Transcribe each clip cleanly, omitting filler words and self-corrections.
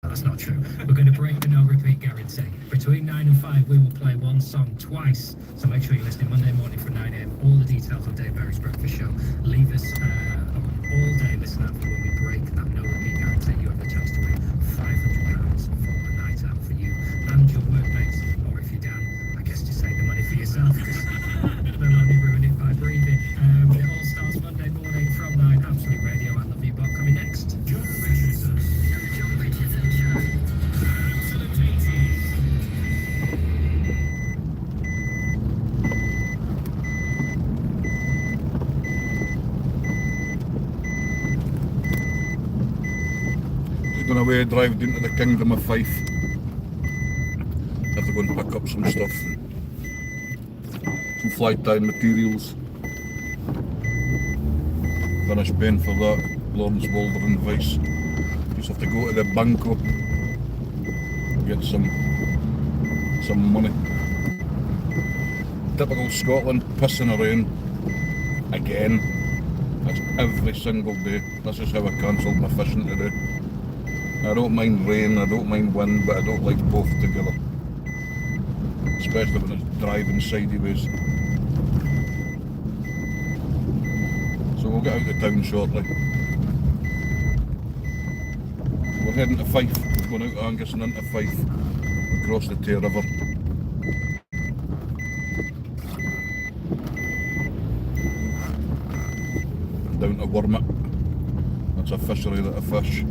That's not true. We're going to break the no repeat guarantee. Between 9 and 5, we will play one song twice. So make sure you're listening Monday morning from 9 a.m. All the details on Dave Berry's Breakfast Show. Leave us on all day. Listen out for when we break that no repeat guarantee. You have the chance to win £500 for a night out for you and your workmates. Or if you're down, I guess just take the money for yourself. They'll only ruin it by breathing. It all starts Monday morning from 9. Absolute Radio. I love you, Bob. Coming next. John Richardson. John Richardson Show. Absolute 80s. Just gonna away drive into the Kingdom of Fife. Have to go and pick up some stuff. Some flight time materials. Finish paying for that. Lawrence Boulder and Vice. Just have to go to the Banco. Get some money. Typical Scotland, pissing rain. Again. That's every single day. This is how I cancelled my fishing today. I don't mind rain, I don't mind wind, but I don't like both together. Especially when it's driving sideways. So we'll get out of town shortly. We're heading to Fife. We're going out of Angus and into Fife. Across the Tay River. Down to Wormit. That's a fishery that I fish.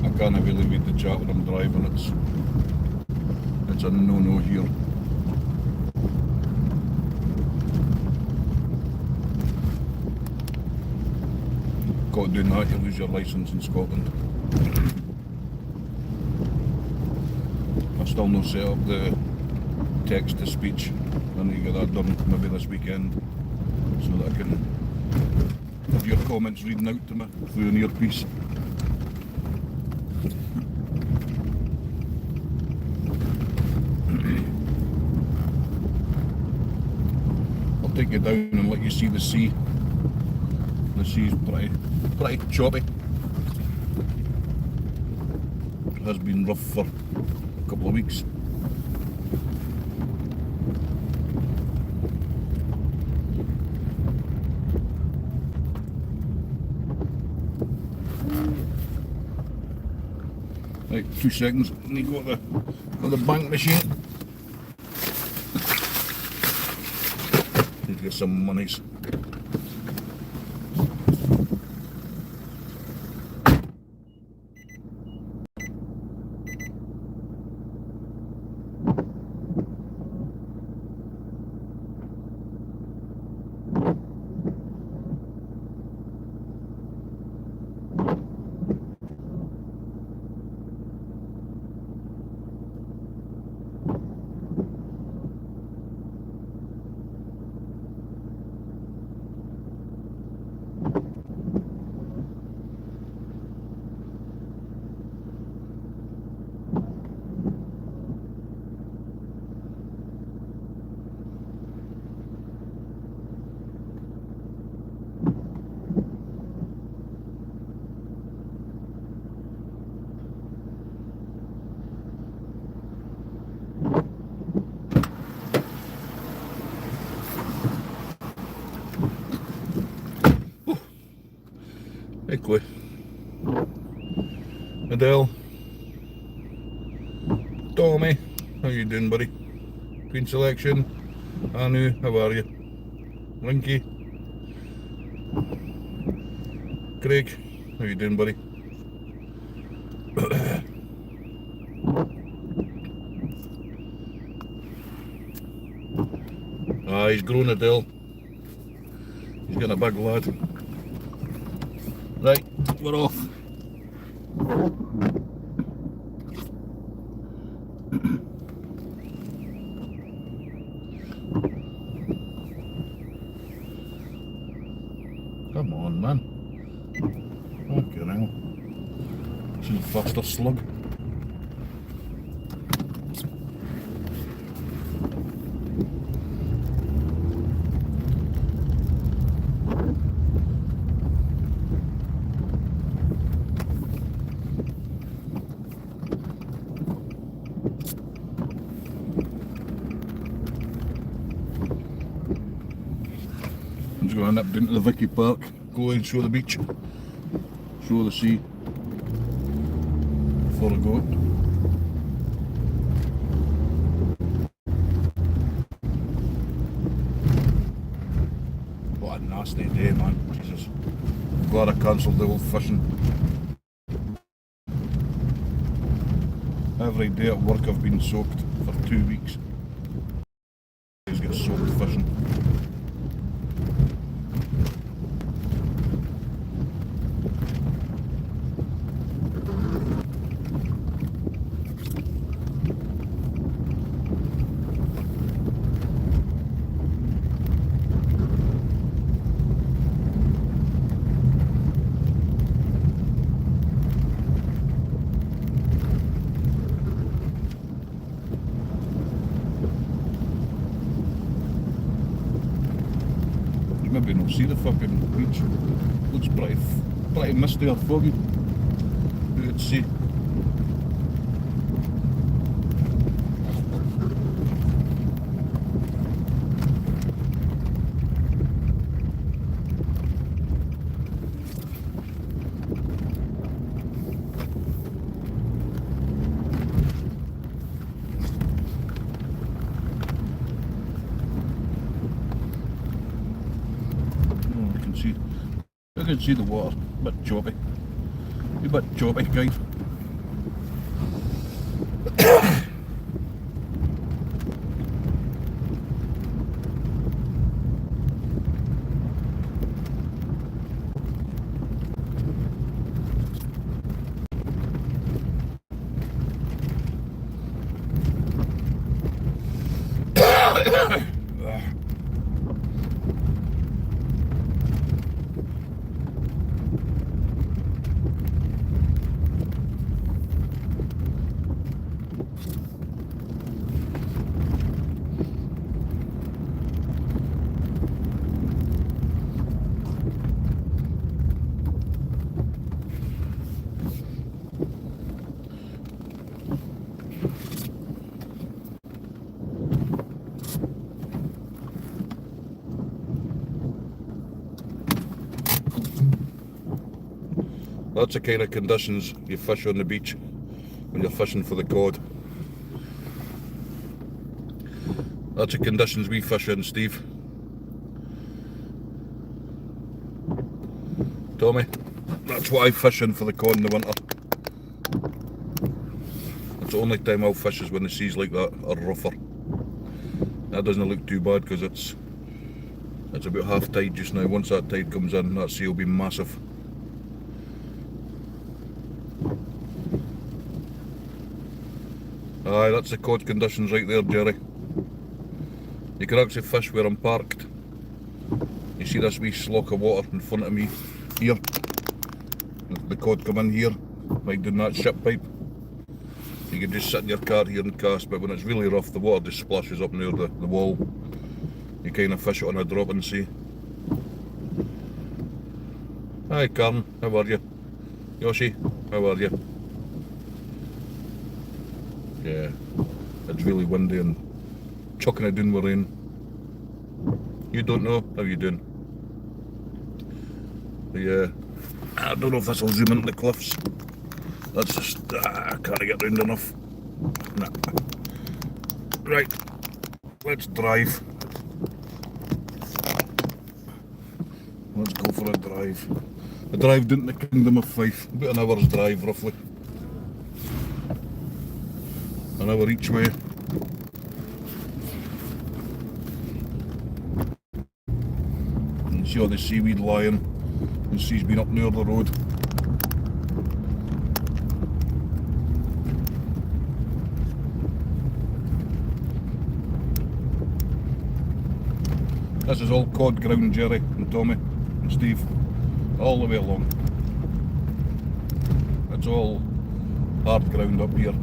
I can't really read the chat when I'm driving. It's a no-no here. Got to do that, you lose your licence in Scotland. I still not set up the text to speech. I need to get that done maybe this weekend so that I can have your comments reading out to me through an earpiece. I'll take you down and let you see the sea. The sea's pretty choppy. It has been rough for a couple of weeks. Right, 2 seconds, and you go to the bank machine. Need to get some monies. Hey Chloe. Adele. Tommy. How you doing, buddy? Queen Selection. Anu, how are you? Rinky. Craig. How you doing, buddy? He's grown, Adele. He's getting a big lad. Right, we're off. Come on, man. Okay, now. She's a faster slug. So I nipped into the Vicky Park, go and show the beach, show the sea before I go. What a nasty day, man. Jesus. Glad I cancelled the old fishing. Every day at work I've been soaked for 2 weeks. I get soaked fishing. Maybe not see the fucking beach. Looks pretty misty or foggy. Let's see. I can see the water, a bit choppy. A bit choppy, guys. That's the kind of conditions you fish on the beach when you're fishing for the cod. That's the conditions we fish in, Steve. Tommy, that's what I fish in for the cod in the winter. That's the only time I'll fish is when the sea's like that, or rougher. That doesn't look too bad because it's about half tide just now. Once that tide comes in, that sea will be massive. Aye, that's the cod conditions right there, Jerry. You can actually fish where I'm parked. You see this wee slock of water in front of me here? The cod come in here, like doing that ship pipe. You can just sit in your car here and cast, but when it's really rough, the water just splashes up near the wall. You kind of fish it on a drop and sea. Hi Karen, how are you? Yoshi, how are you? Yeah, it's really windy and chucking it down with rain. You don't know? How you doing? Yeah, I don't know if this will zoom into the cliffs. That's just, I can't get round enough. Nah. Right, let's drive. Let's go for a drive. A drive down to the Kingdom of Fife, about an hour's drive roughly. An hour each way. And you see all the seaweed lying. The sea's been up near the road. This is all cod ground, Jerry and Tommy and Steve, all the way along. It's all hard ground up here.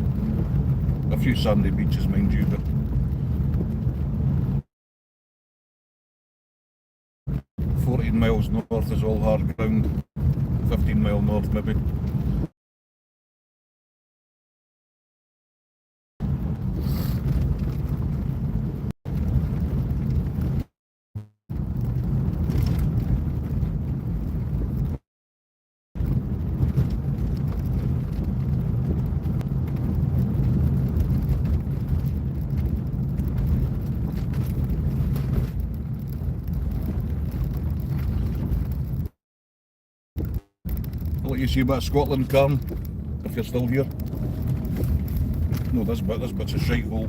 A few sandy beaches, mind you, but 14 miles north is all hard ground. 15 mile north maybe. I'll let you see a bit of Scotland, Karen, if you're still here. No, this bit's a shite hole.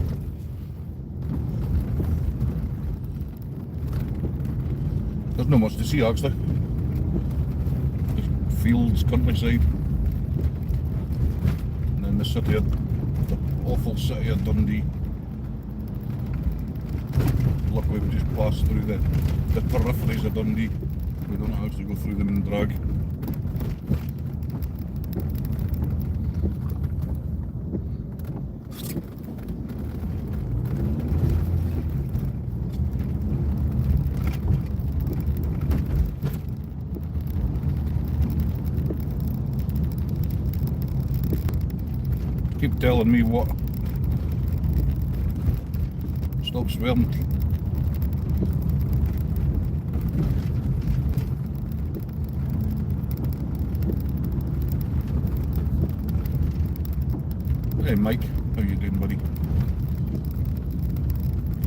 There's not much to see actually. Just fields, countryside. And then the city of, the awful city of Dundee. Luckily we just passed through the peripheries of Dundee. We don't actually go through them in drag. Keep telling me what. Stop swearing. Hey Mike, how you doing, buddy?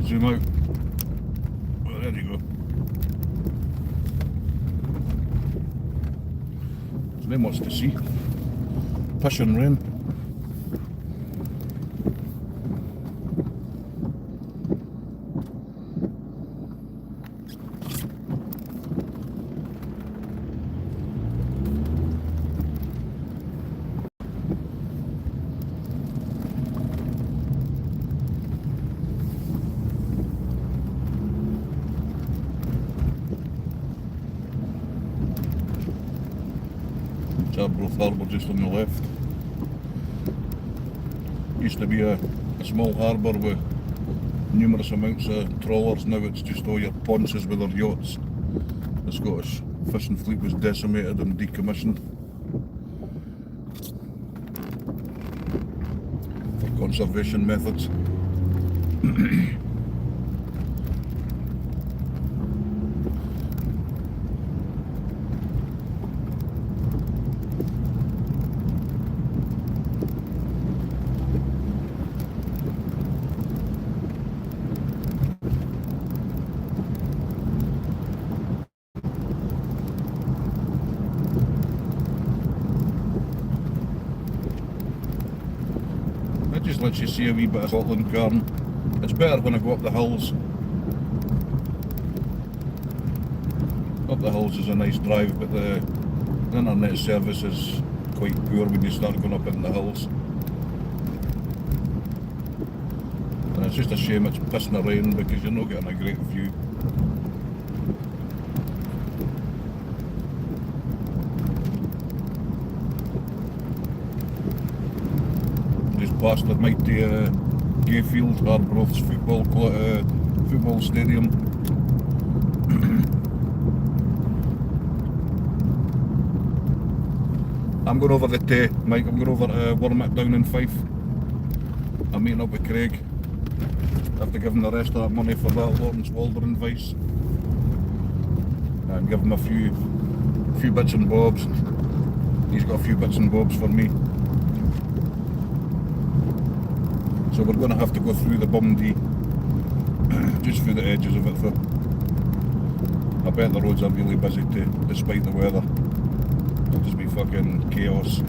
Zoom out. Oh, there you go. There's not much to see. Pish and rain. Arbroath Harbour just on the left. Used to be a small harbour with numerous amounts of trawlers. Now it's just all your ponces with their yachts. The Scottish fishing fleet was decimated and decommissioned for conservation methods. Just lets you see a wee bit of Scotland, Karen. It's better when I go up the hills. Up the hills is a nice drive, but the internet service is quite poor when you start going up in the hills. And it's just a shame it's pissing of rain because you're not getting a great view. Past the mighty Gayfield, Arbroath's football stadium. I'm going over the Tay, Mike. I'm going over to Wormit down in Fife. I'm meeting up with Craig. I have to give him the rest of that money for that Lawrence Waldron Vice. And give him a few bits and bobs. He's got a few bits and bobs for me. So we're going to have to go through the Bumdee, just through the edges of it. For I bet the roads are really busy too, despite the weather. It'll just be fucking chaos.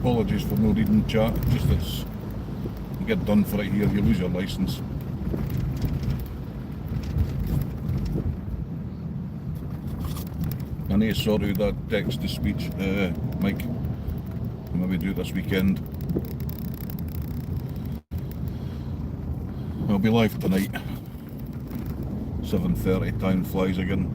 Apologies for no reading chat, just it's you get done for it here, you lose your licence. I need to sort out that text to speech, Mike. Maybe do it this weekend. I'll be live tonight. 7:30, time flies again.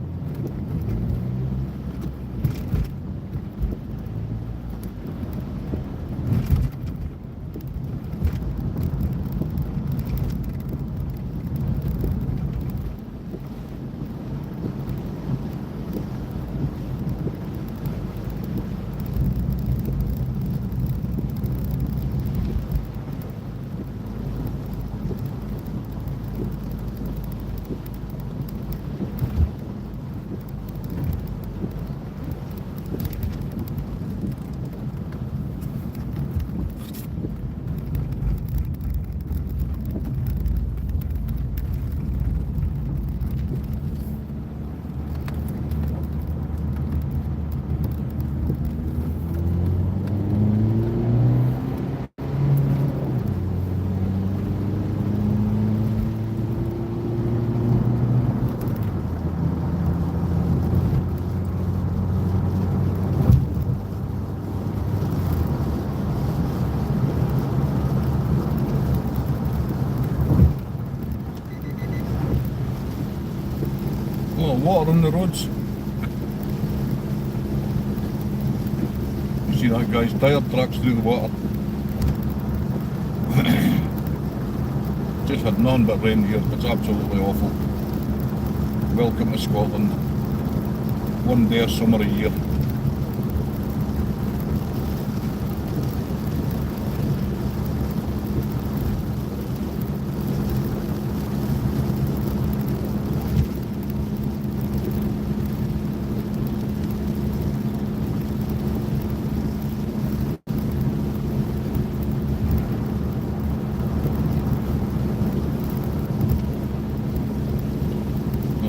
Oh, water on the roads. You see that guy's tyre tracks through the water. Just had none but rain here. It's absolutely awful. Welcome to Scotland. One day of summer a year.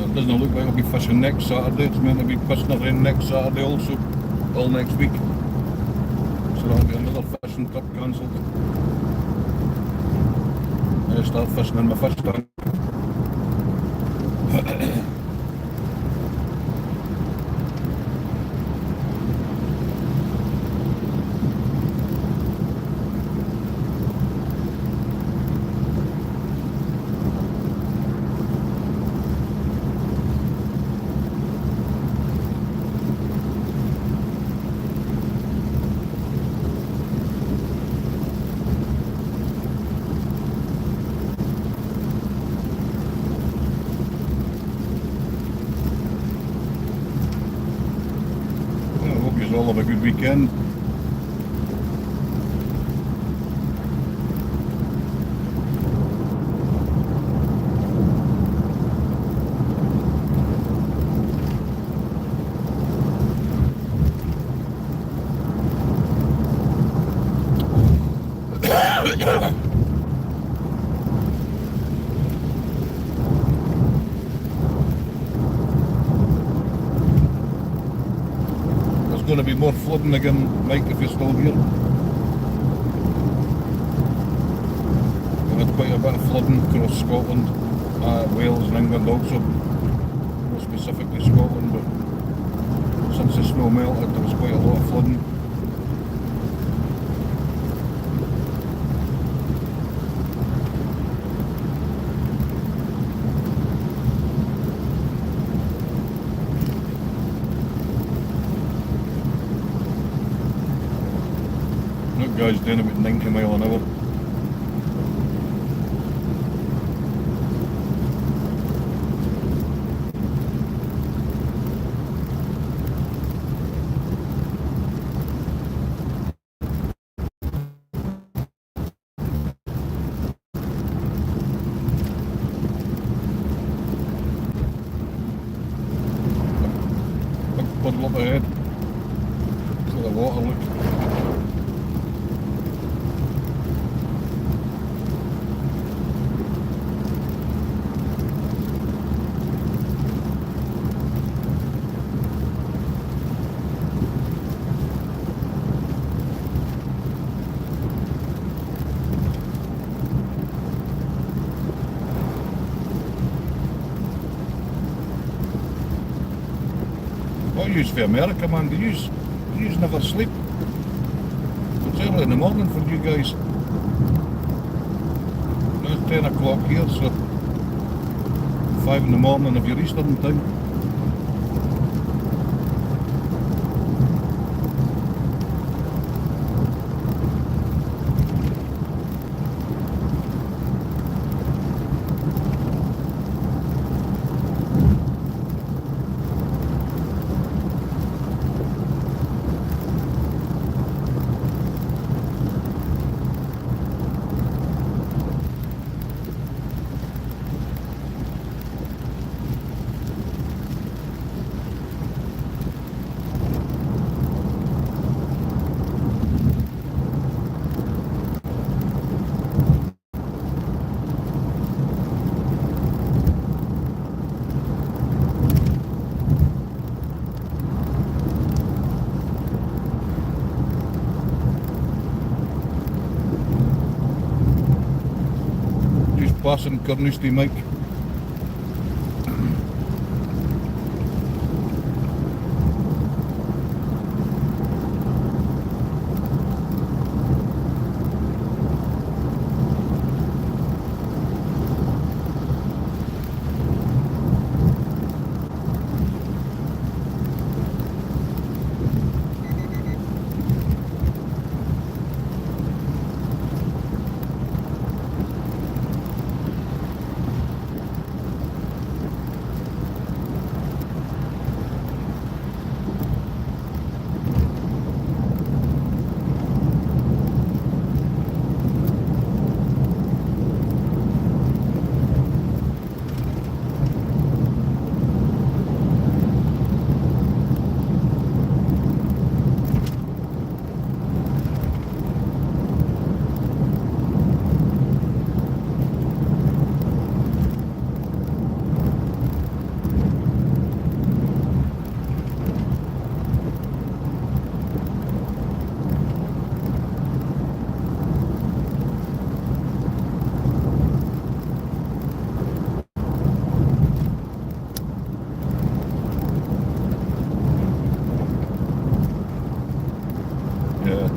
It doesn't look like I'll be fishing next Saturday. It's meant to be pissing rain next Saturday also, all next week. So that'll be another fishing trip cancelled. I'll start fishing in my fish tank. You all have a good weekend. Going to be more flooding again, Mike, if you're still here. We had quite a bit of flooding across Scotland, Wales and England also, more specifically Scotland, but since the snow melted there was quite a lot of flooding. That guy's doing about 90 mile an hour. Big puddle up ahead. To the water, look. What you use for America, man? Do you never sleep? It's early in the morning for you guys. 10 o'clock here, so 5 in the morning if you're Eastern time. Passing Carnoustie Mike.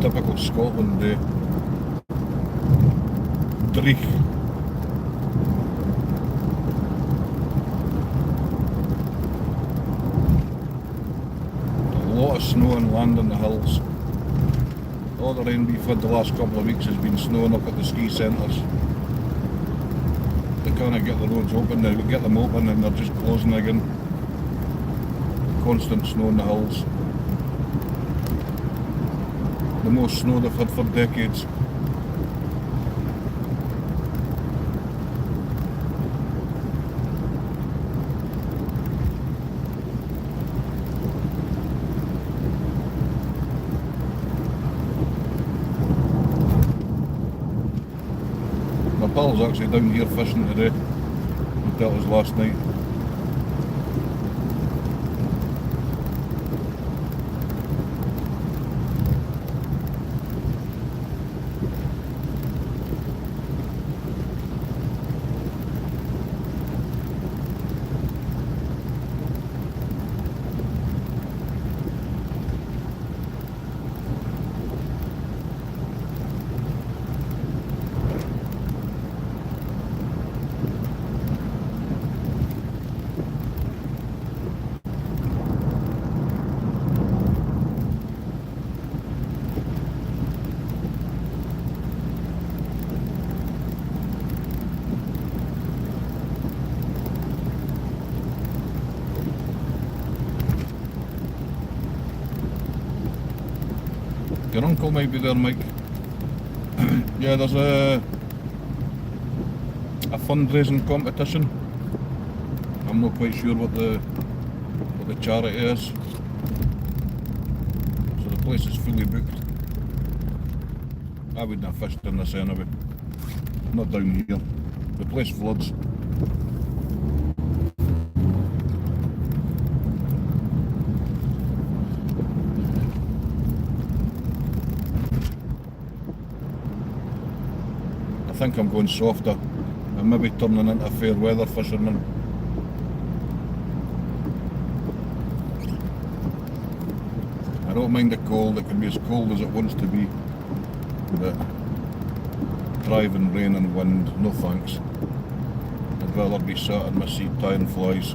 Typical Scotland day. Dreich. A lot of snow and land on the hills. All the rain we've had the last couple of weeks has been snowing up at the ski centres. They can't get the roads open now, we get them open and they're just closing again. Constant snow on the hills. The most snow they've had for decades. My pal's actually down here fishing today. He told us last night. Your uncle might be there, Mike. Yeah, there's a fundraising competition. I'm not quite sure what the charity is. So the place is fully booked. I wouldn't have fished in this anyway. Not down here. The place floods. I think I'm going softer. I'm maybe turning into a fair weather fisherman. I don't mind the cold, it can be as cold as it wants to be. But driving rain and wind, no thanks. I'd rather be sat in my seat tying flies,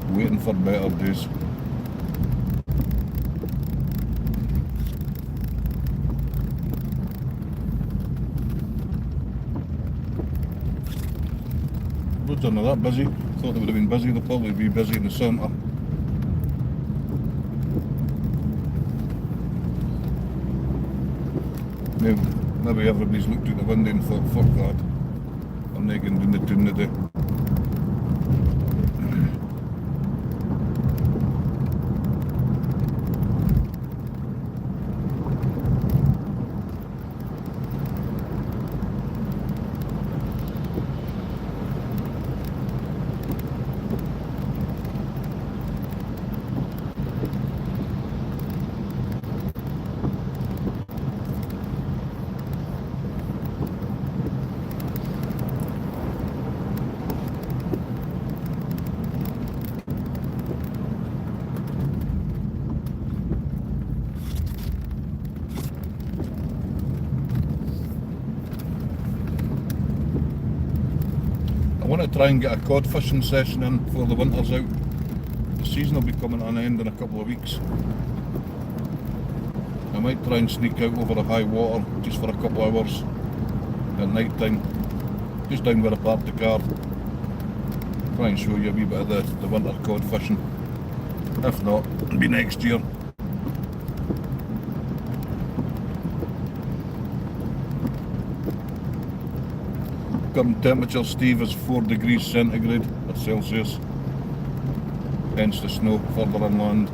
waiting for better days. Roads are not that busy. Thought they would have been busy. They'll probably be busy in the centre. Maybe everybody's looked out the window and thought, fuck that, I'm not going to do the tune today. I want to try and get a cod fishing session in before the winter's out. The season will be coming to an end in a couple of weeks. I might try and sneak out over the high water just for a couple of hours at night time, just down where I parked the car. Try and show you a wee bit of the winter cod fishing. If not, it'll be next year. Current temperature, Steve, is 4 degrees centigrade or Celsius, hence the snow further inland.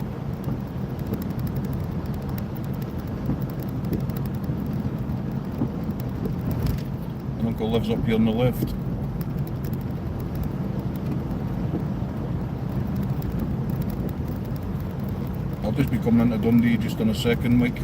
My uncle lives up here on the left. I'll just be coming into Dundee just in a second, Mike.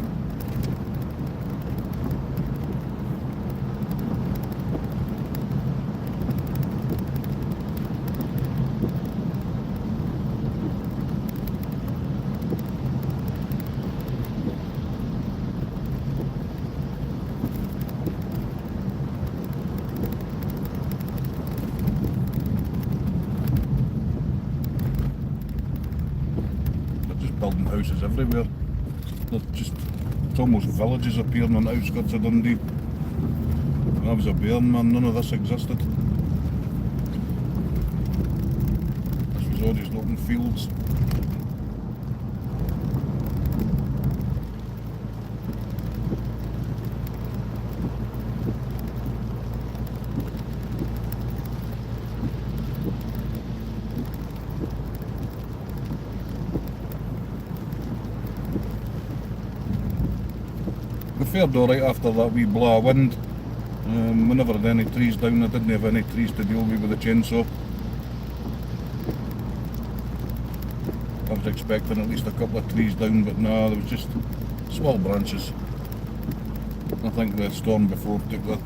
Building houses everywhere. It's almost villages appearing on the outskirts of Dundee. When I was a bairn, man, none of this existed. This was all just open fields. We fared alright after that wee blaw of wind. We never had any trees down. I didn't have any trees to deal with a chainsaw. I was expecting at least a couple of trees down, but no, there was just small branches. I think the storm before took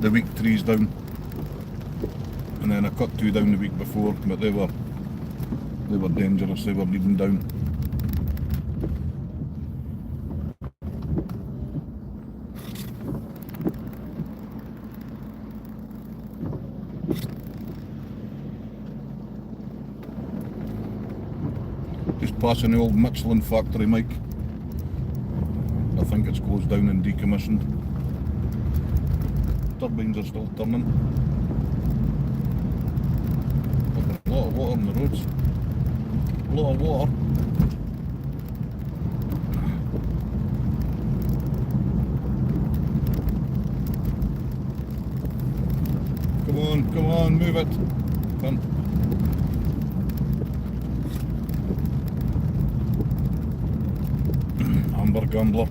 the weak trees down, and then I cut 2 down the week before, but they were dangerous. They were leading down. Just passing the old Michelin factory, Mike. I think it's closed down and decommissioned. Turbines are still turning. A lot of water on the roads. A lot of water. Come on, move it. Come. Amber Gambler.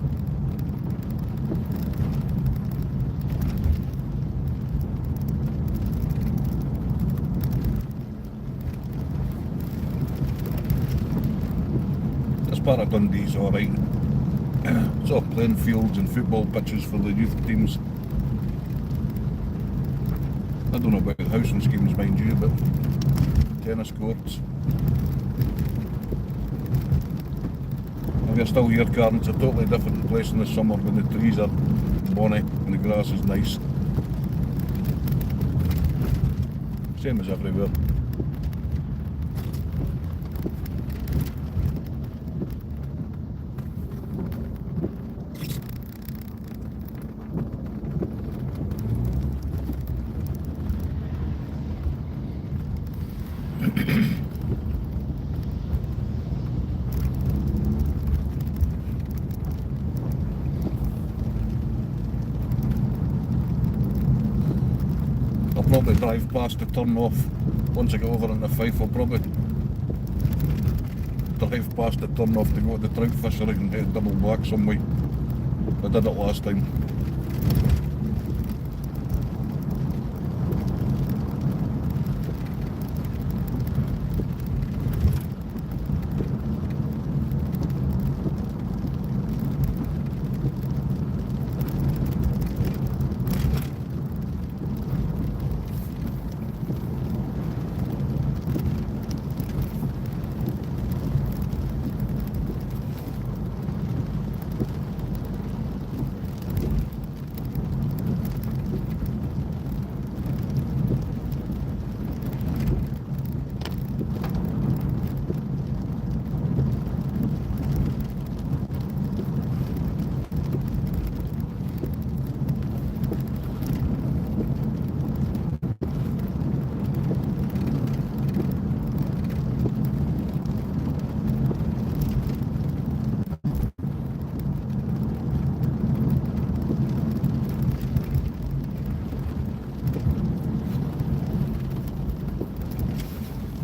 This part of Dundee's alright. It's all playing fields and football pitches for the youth teams. I don't know about housing schemes, mind you, but tennis courts. If you're still here, Karen, it's a totally different place in the summer when the trees are bonny and the grass is nice. Same as everywhere. I'll probably drive past the turn off once I get over into Fife. I'll probably drive past the turn off to go to the trout fishery and head double back some way. I did it last time.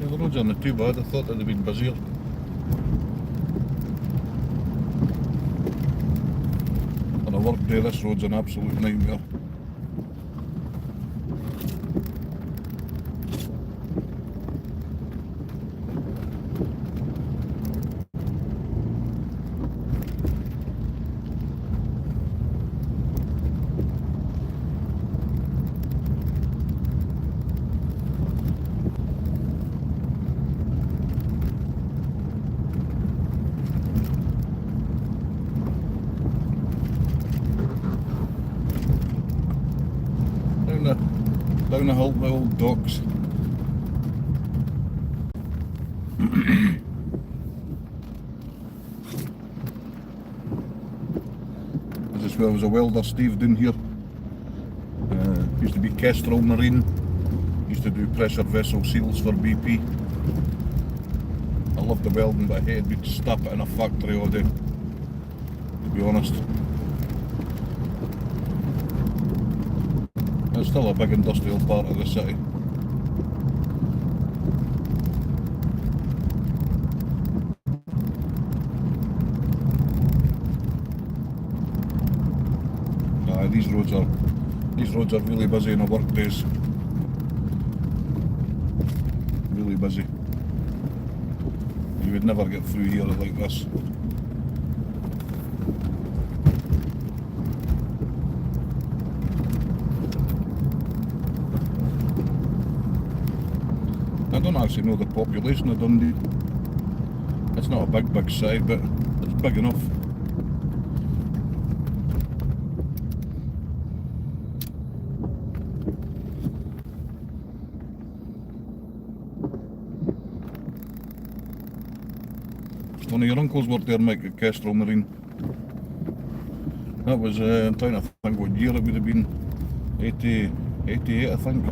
The roads aren't too bad. I thought they'd have been busier. On a work day, this road's an absolute nightmare. Down the hill, the old docks. This is where there was a welder, Steve, down here. Used to be Kestrel Marine. Used to do pressure vessel seals for BP. I loved the welding, but I hated being stuck in a factory all day, to be honest. It's still a big industrial part of the city. These roads are really busy in the work days. Really busy. You would never get through here like this. I don't actually know the population of Dundee. It's not a big city, but it's big enough. One of your uncles worked there, Mike, at Kestrel Marine. That was, I'm trying to think what year it would have been. 88, I think.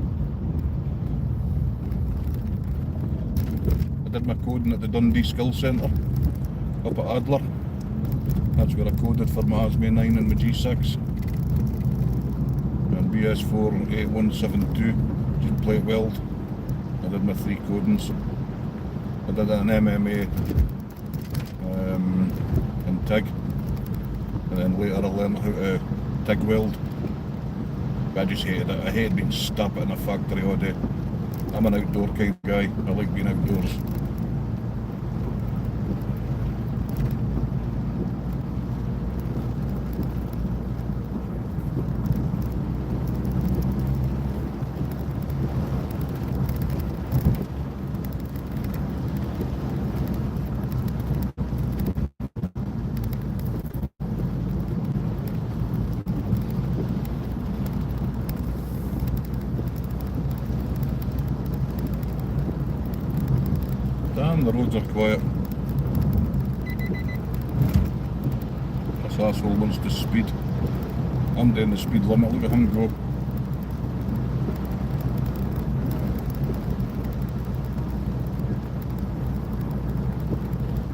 I did my coding at the Dundee Skills Centre up at Adler. That's where I coded for my ASME 9 and my G6. And BS4 8172, just plate weld. I did my 3 codings. I did an MMA and TIG. And then later I learned how to TIG weld. But I just hated it. I hated being stuck in a factory all day. I'm an outdoor kind of guy. I like being outdoors. And the roads are quiet. This asshole wants to speed. I'm doing the speed limit, look at him go.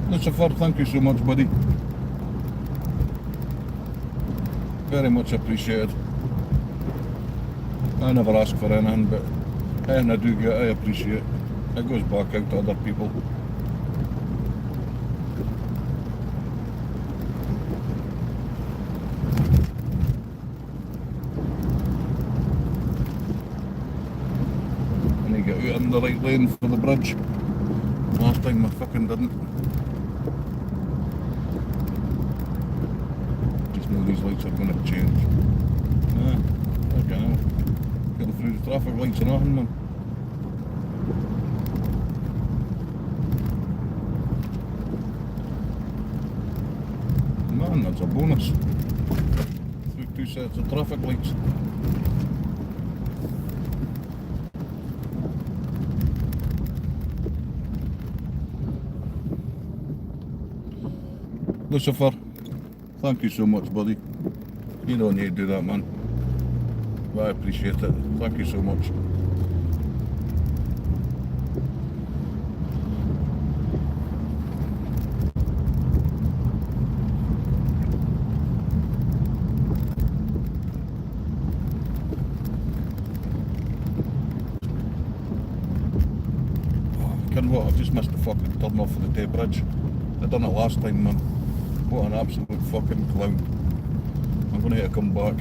Lucifer, thank you so much, buddy. Very much appreciated. I never ask for anything, but anything I do get, I appreciate. It goes back out to other people. And you get out in the right lane for the bridge. Last time I fucking didn't. Just know these lights are going to change. Okay now. Getting through the traffic lights and nothing, man. Man, that's a bonus. Through 2 sets of traffic lights. Lucifer, thank you so much, buddy. You don't need to do that, man. But I appreciate it. Thank you so much. Can what? I've just missed the fucking turn off of the Tay Bridge. I done it last time, man. What an absolute fucking clown. I'm gonna have to come back.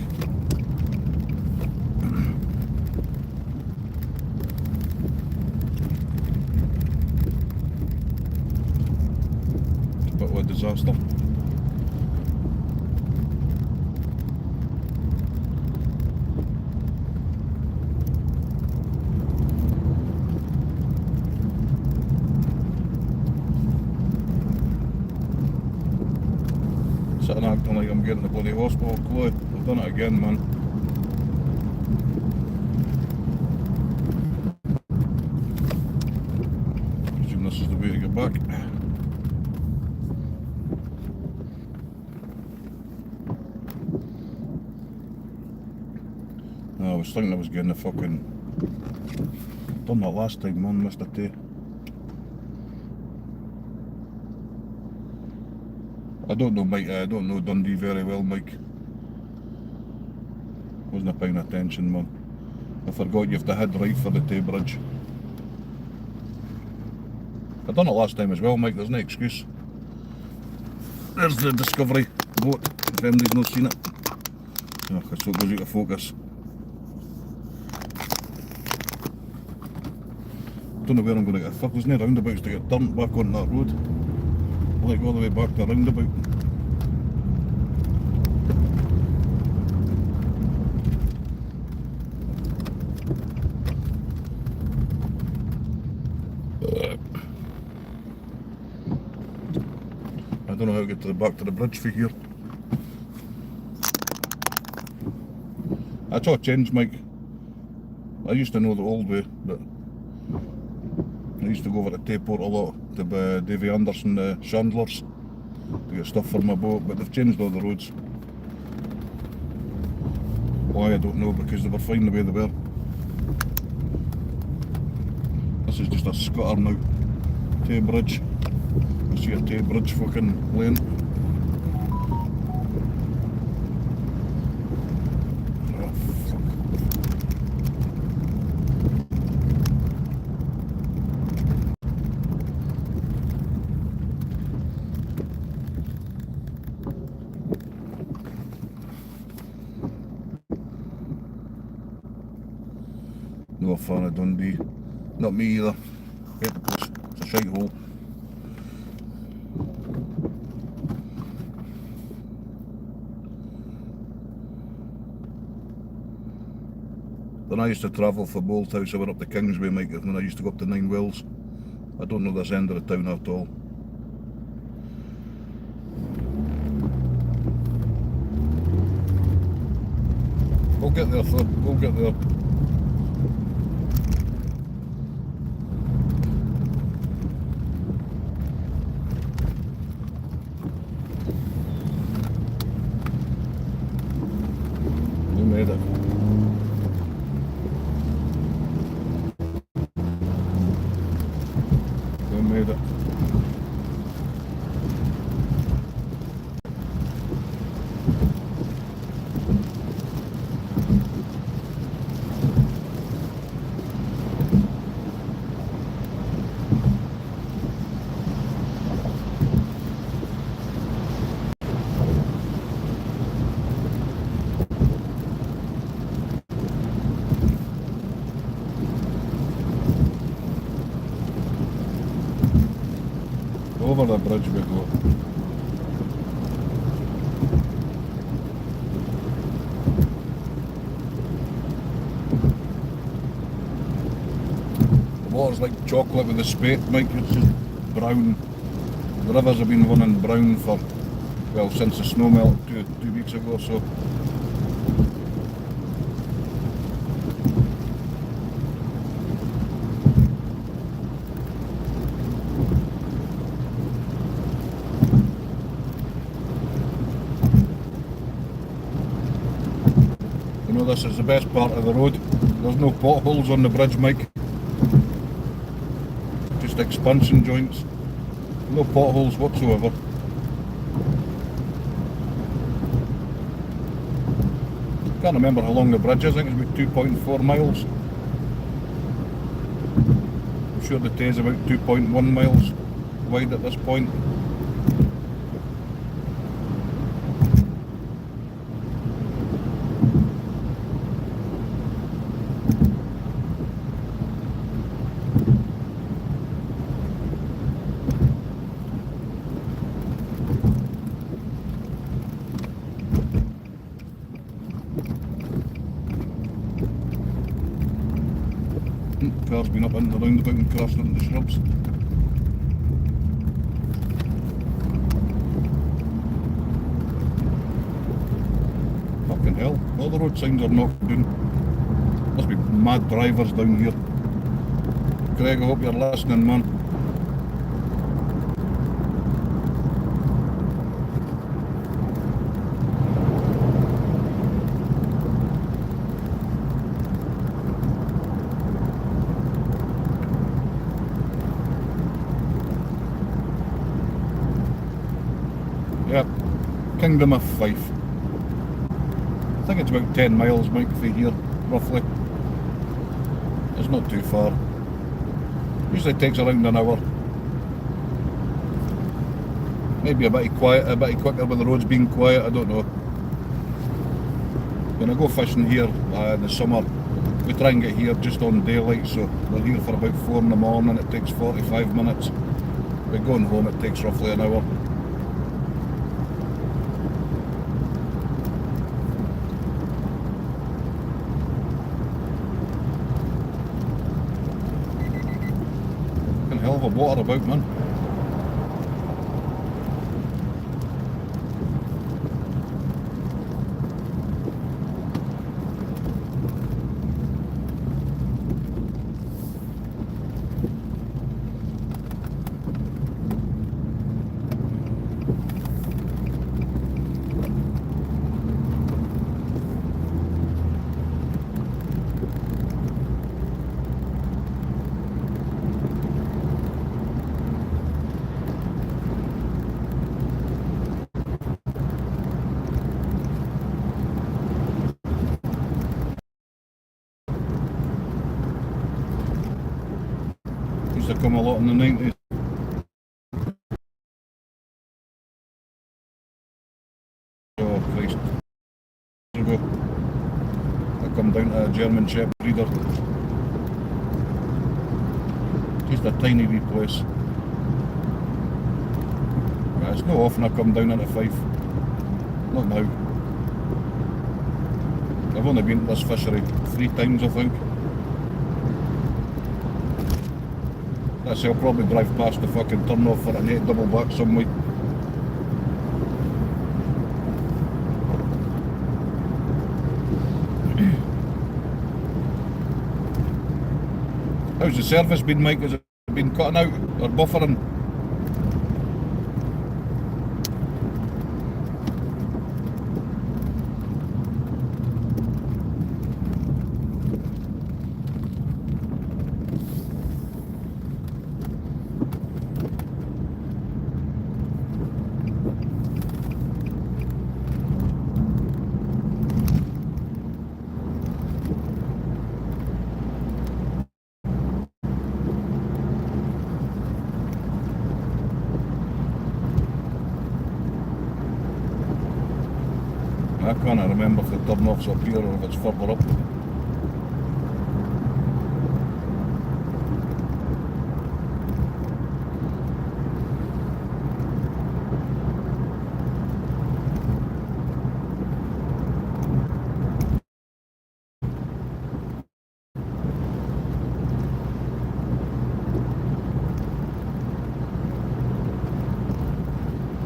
It's a bit of a disaster. Sitting acting like I'm getting the bloody hospital, Chloe. I've done it again, man. Presume this is the way to get back. No, I was thinking I was getting the fucking... Done that last time, man, Mr. Tay. I don't know, Mike. I don't know Dundee very well, Mike. Wasn't paying attention, man. I forgot you have to head right for the Tay Bridge. I done it last time as well, Mike. There's no excuse. There's the Discovery boat. If anybody's not seen it. Oh, so it goes out of focus. Don't know where I'm going to get. Fuck, there's no roundabouts to get turned back on that road. Like all the way back to the roundabout. I don't know how to get to the back to the bridge for here. That's all changed, Mike. I used to know the old way, but I used to go over to Tayport a lot to Davy Anderson Chandlers to get stuff for my boat, but they've changed all the roads. Why, I don't know, because they were fine the way they were. This is just a scutter now. Tay Bridge. I see a Tay Bridge fucking lane. Oh, fuck. No fan of Dundee. Not me either. Hate the place. It's a shite hole. When I used to travel for Bolthouse, I went up to Kingsway, Mike, and then I used to go up to Nine Wells. I don't know this end of the town at all. We'll get there, sir. We'll get there. made it. Over the bridge we go. The water's like chocolate with the spate, Mike. It's just brown. The rivers have been running brown for, well, since the snow melted two weeks ago or so. You know, this is the best part of the road. There's no potholes on the bridge, Mike. Just expansion joints. No potholes whatsoever. Can't remember how long the bridge is. I think it's about 2.4 miles. I'm sure the Tay is about 2.1 miles wide at this point. Car's been up in the roundabout and crashed into the shrubs. Fucking hell, all the road signs are knocked down. Must be mad drivers down here. Greg, I hope you're listening, man. Yep, Kingdom of Fife. I think it's about 10 miles, Mike, from here, roughly. It's not too far. Usually takes around an hour. Maybe a bit quicker with the roads being quiet, I don't know. When I go fishing here in the summer, we try and get here just on daylight, so we're here for about 4 in the morning, it takes 45 minutes. We're going home, it takes roughly an hour. Hell of a water about, man. Used to come a lot in the 90s. Oh Christ. Ago. I come down to a German Shepherd breeder. Just a tiny wee place. Yeah, it's no often I come down into Fife. Not now. I've only been to this fishery 3 times, I think. That's I'll probably drive past the fucking turn off for an 8 double back some week. How's the service been, Mike? Has it been cutting out or buffering? I can't remember if the turn off's up here or if it's further up.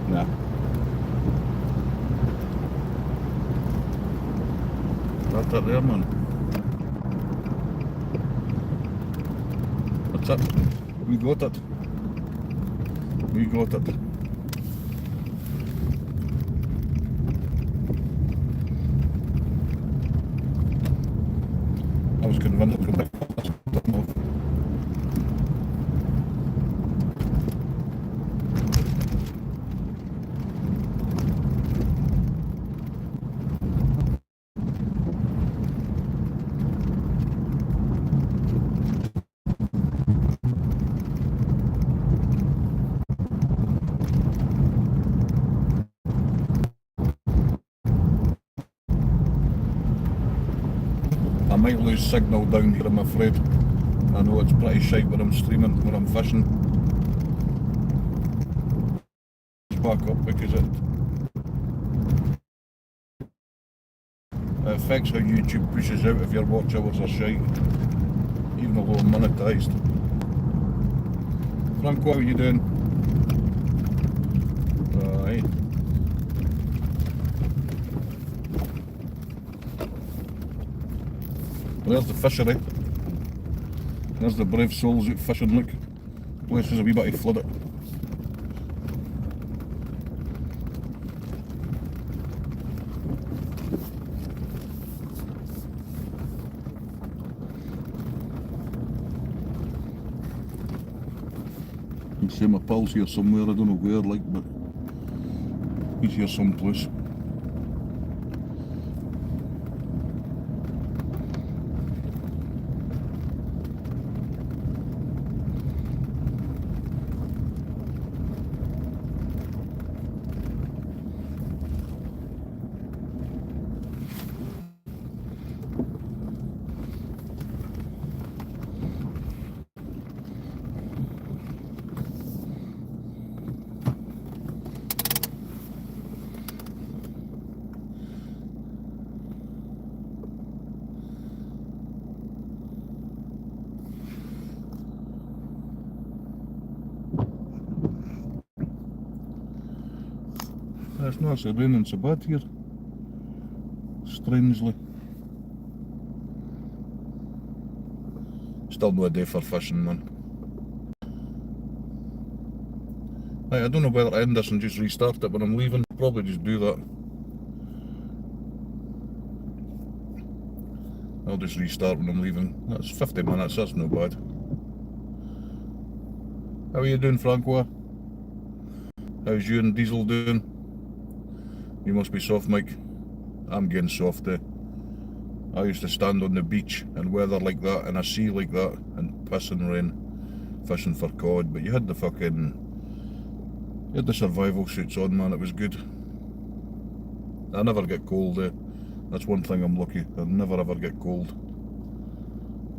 Nah. That's it there, man. That's it. We got it. We got it. I was convinced it would be off. I might lose signal down here, I'm afraid. I know it's pretty shite when I'm streaming, when I'm fishing. It's back up because it affects how YouTube pushes out if your watch hours are shite, even though I'm monetised. Franco, how are you doing? Aye. There's the fishery. There's the brave souls out fishing, look. Place is a wee bit flooded. You can see my pals here somewhere, I don't know where, like, but he's here someplace. It's not actually raining so bad here, strangely. Still no day for fishing, man. I don't know whether I end this and just restart it when I'm leaving. Probably just do that. I'll just restart when I'm leaving. That's 50 minutes, that's no bad. How are you doing, Francois? How's you and Diesel doing? You must be soft, Mike. I'm getting soft, eh? I used to stand on the beach in weather like that, in a sea like that, and piss and rain, fishing for cod, but you had the survival suits on, man, it was good. I never get cold, eh? That's one thing I'm lucky, I never ever get cold.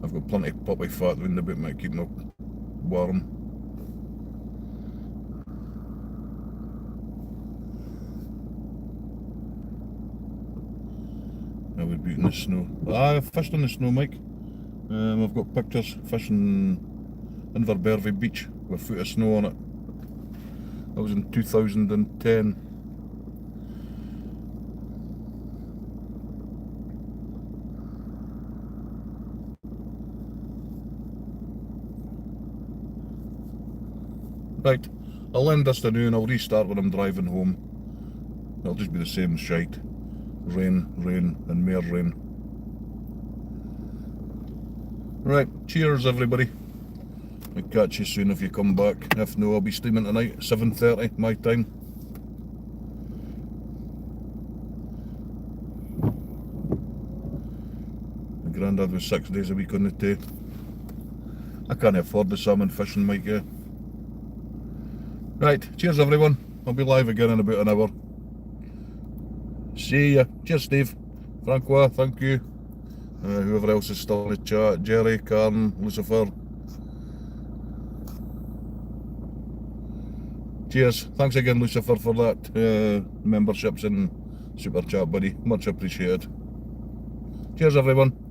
I've got plenty of puppy fat in the bit, might keep me warm. I would be in the snow. I've fished in the snow, Mike. I've got pictures fishing Inverbervie Beach with a foot of snow on it. That was in 2010. Right, I'll end this now and I'll restart when I'm driving home. It'll just be the same shite. Rain, rain, and more rain. Right, cheers everybody. I'll catch you soon if you come back. If no, I'll be streaming tonight, 7:30 my time. My granddad was 6 days a week on the tay. I can't afford the salmon fishing, Mike, yeah. Right, cheers everyone. I'll be live again in about an hour. See ya. Cheers, Steve. Francois, thank you. Whoever else is still in the chat. Jerry, Karen, Lucifer. Cheers. Thanks again, Lucifer, for that memberships and super chat, buddy. Much appreciated. Cheers, everyone.